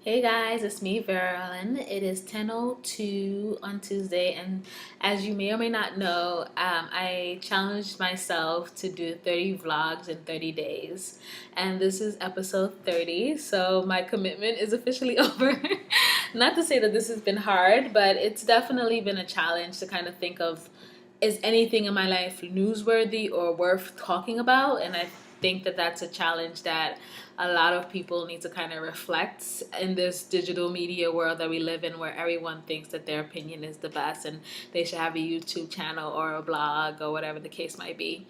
Hey guys, it's me, Verlin. It is 10:02 on Tuesday, and as you may or may not know, I challenged myself to do 30 vlogs in 30 days, and this is episode 30, so my commitment is officially over. Not to say that this has been hard, but it's definitely been a challenge to kind of think of, is anything in my life newsworthy or worth talking about? And I think that that's a challenge that a lot of people need to kind of reflect in this digital media world that we live in, where everyone thinks that their opinion is the best and they should have a YouTube channel or a blog or whatever the case might be.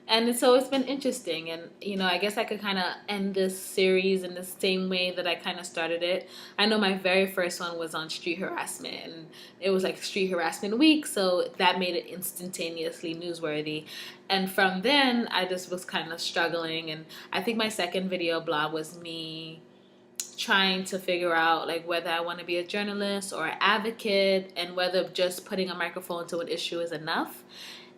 And so it's been interesting. And, I guess I could kind of end this series in the same way that I kind of started it. I know my very first one was on street harassment, and it was like Street Harassment Week. So that made it instantaneously newsworthy. And from then, I just was kind of struggling. And I think my second video blog was me trying to figure out like whether I want to be a journalist or an advocate, and whether just putting a microphone to an issue is enough.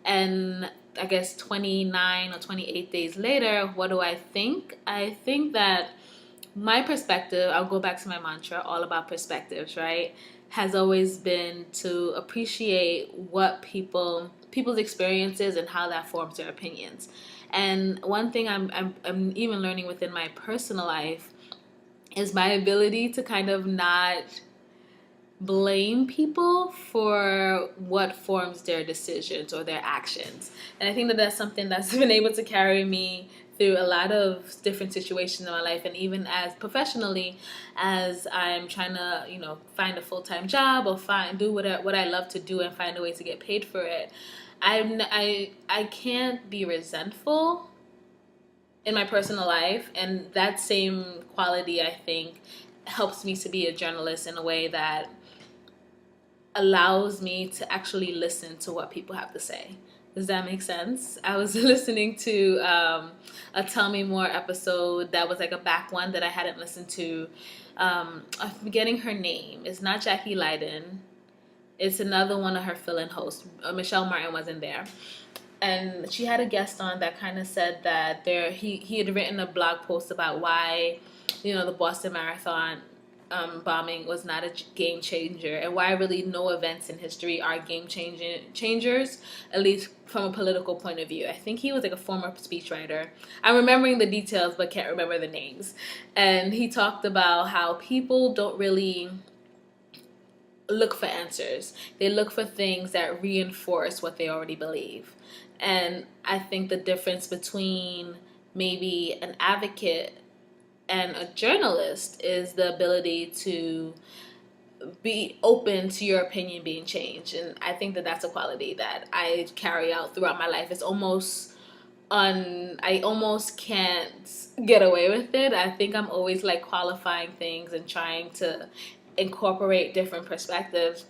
And I guess 29 or 28 days later, what do I think? I think that my perspective, I'll go back to my mantra, all about perspectives, right? Has always been to appreciate what people's experiences and how that forms their opinions. And one thing I'm even learning within my personal life is my ability to kind of not blame people for what forms their decisions or their actions. And I think that that's something that's been able to carry me through a lot of different situations in my life, and even as professionally, as I'm trying to, find a full-time job or do what I love to do and find a way to get paid for it. I can't be resentful in my personal life, and that same quality, I think, helps me to be a journalist in a way that allows me to actually listen to what people have to say. Does that make sense? I was listening to a Tell Me More episode that was like a back one that I hadn't listened to. I'm forgetting her name. It's not Jackie Leiden. It's another one of her fill-in hosts. Michelle Martin wasn't there. And she had a guest on that kind of said that he had written a blog post about why, the Boston Marathon bombing was not a game changer, and why really no events in history are changers, at least from a political point of view. I think he was like a former speechwriter. I'm remembering the details but can't remember the names. And he talked about how people don't really look for answers. They look for things that reinforce what they already believe. And I think the difference between maybe an advocate and a journalist is the ability to be open to your opinion being changed. And I think that that's a quality that I carry out throughout my life. It's almost I almost can't get away with it. I think I'm always like qualifying things and trying to incorporate different perspectives,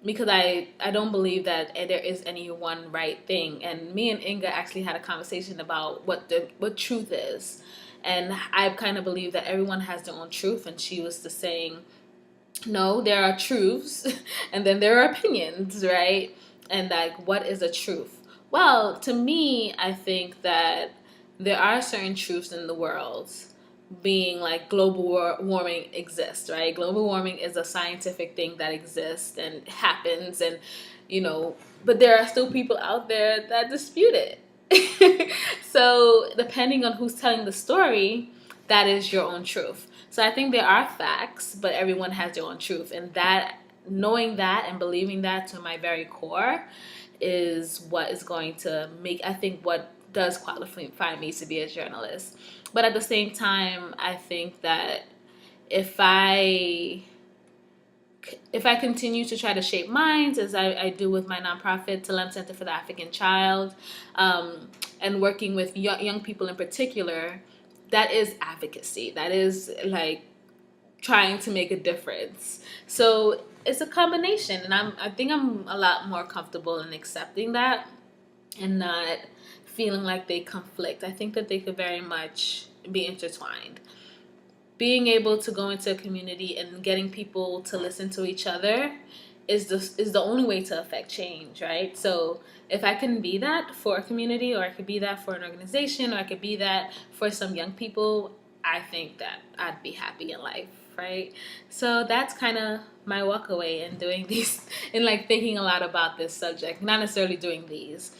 because I don't believe that there is any one right thing. And me and Inga actually had a conversation about what truth is. And I kind of believe that everyone has their own truth, and she was just saying, no, there are truths and then there are opinions, right? And like, what is a truth? Well, to me, I think that there are certain truths in the world, being like global warming exists, right? Global warming is a scientific thing that exists and happens, and but there are still people out there that dispute it. So depending on who's telling the story, that is your own truth. So I think there are facts, but everyone has their own truth, and that, knowing that and believing that to my very core, is what is going to make, I think, what does qualify me to be a journalist. But at the same time, I think that if I continue to try to shape minds, as I do with my nonprofit, Talem Center for the African Child, and working with young people in particular, that is advocacy. That is like trying to make a difference. So it's a combination, and I think I'm a lot more comfortable in accepting that and not feeling like they conflict. I think that they could very much be intertwined. Being able to go into a community and getting people to listen to each other is the only way to affect change, right? So if I can be that for a community, or I could be that for an organization, or I could be that for some young people, I think that I'd be happy in life, right? So that's kind of my walk away in doing these and like thinking a lot about this subject, not necessarily doing these.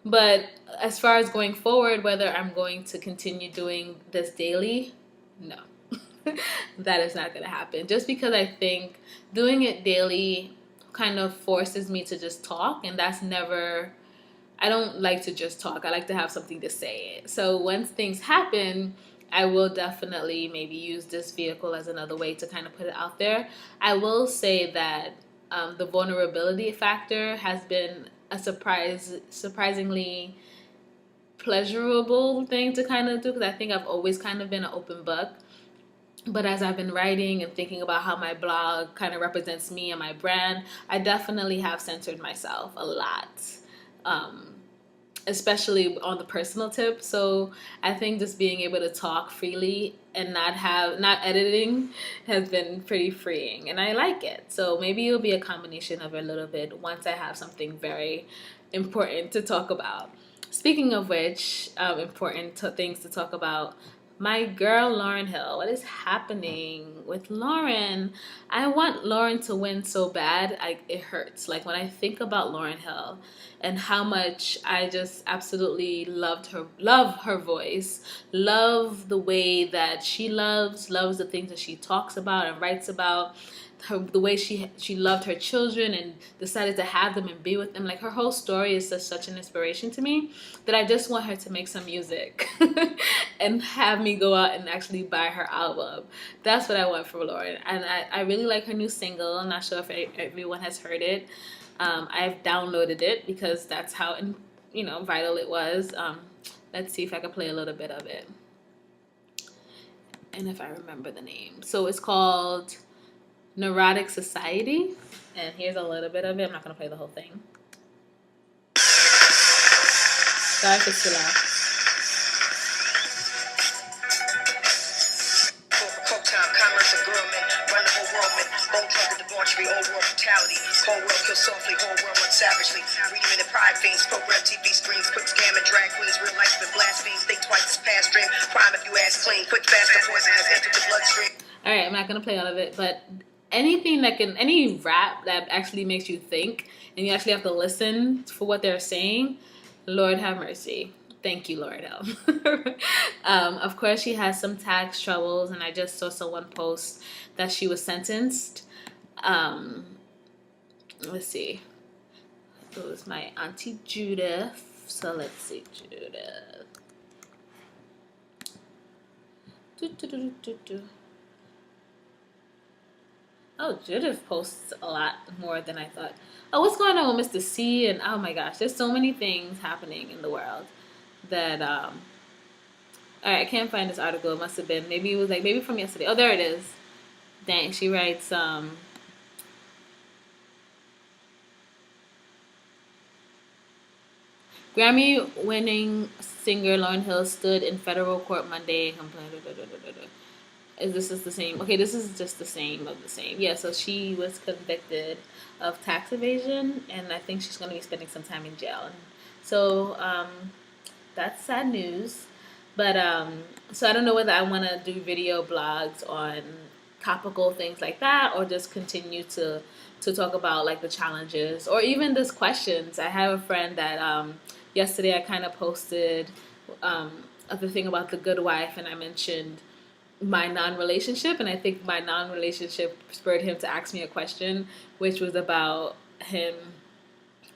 But as far as going forward, whether I'm going to continue doing this daily, no. That is not going to happen. Just because I think doing it daily kind of forces me to just talk, and that's never, I don't like to just talk. I like to have something to say. So once things happen, I will definitely maybe use this vehicle as another way to kind of put it out there. I will say that the vulnerability factor has been a surprisingly pleasurable thing to kind of do, because I think I've always kind of been an open book. But as I've been writing and thinking about how my blog kind of represents me and my brand, I definitely have censored myself a lot, especially on the personal tip. So I think just being able to talk freely and not editing has been pretty freeing, and I like it. So maybe it'll be a combination of a little bit once I have something very important to talk about. Speaking of which, things to talk about. My girl Lauryn Hill. What is happening with Lauren? I want Lauren to win so bad. It hurts. Like when I think about Lauryn Hill and how much I just absolutely love her voice, love the way that she loves the things that she talks about and writes about. The way she loved her children and decided to have them and be with them. Like her whole story is such an inspiration to me that I just want her to make some music and have me go out and actually buy her album. That's what I want from Lauren. And I really like her new single. I'm not sure if everyone has heard it. I've downloaded it because that's how vital it was. Let's see if I can play a little bit of it. And if I remember the name. So it's called Neurotic Society, and here's a little bit of it. I'm not going to play the whole thing. Sorry if it's too loud. Commerce and girl men run the whole world, man. Bone trucker, debauchery, old world brutality. Whole world kill softly, whole world run savagely. 3-minute pride fiends, program TV screens, quick scam and drag queens, real life and blasphemes. Think twice as past dream. Crime if you ask clean. Quick fast, the poison has entered the bloodstream. All right, I'm not going to play all of it, but any rap that actually makes you think and you actually have to listen for what they're saying, Lord have mercy. Thank you, Lauryn Hill. Of course, she has some tax troubles, and I just saw someone post that she was sentenced. Let's see. It was my auntie Judith. So let's see, Judith. Oh, Judith posts a lot more than I thought. Oh, what's going on with Mr. C? And oh my gosh, there's so many things happening in the world that, all right, I can't find this article. It must have been, maybe from yesterday. Oh, there it is. Dang, she writes, Grammy-winning singer Lauryn Hill stood in federal court Monday and complained. This is the same. Okay, this is just the same of the same. Yeah, so she was convicted of tax evasion, and I think she's going to be spending some time in jail. So that's sad news. But so I don't know whether I want to do video blogs on topical things like that, or just continue to talk about like the challenges or even just questions. I have a friend that yesterday I kind of posted the thing about the good wife, and I mentioned my non-relationship, and I think my non-relationship spurred him to ask me a question, which was about him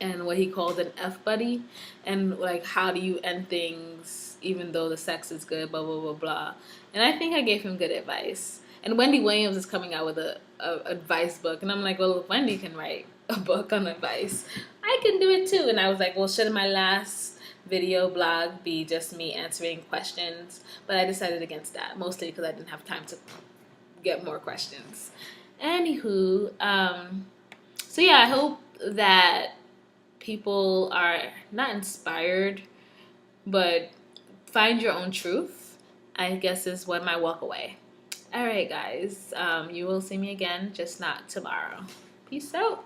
and what he called an F buddy, and like how do you end things even though the sex is good, blah blah blah blah. And I think I gave him good advice. And Wendy Williams is coming out with a advice book, and I'm like, well, if Wendy can write a book on advice, I can do it too. And I was like, well, should my last video blog be just me answering questions? But I decided against that, mostly because I didn't have time to get more questions. Anywho, so yeah, I hope that people are not inspired, but find your own truth, I guess is what my walk away. All right, guys, you will see me again, just not tomorrow. Peace out.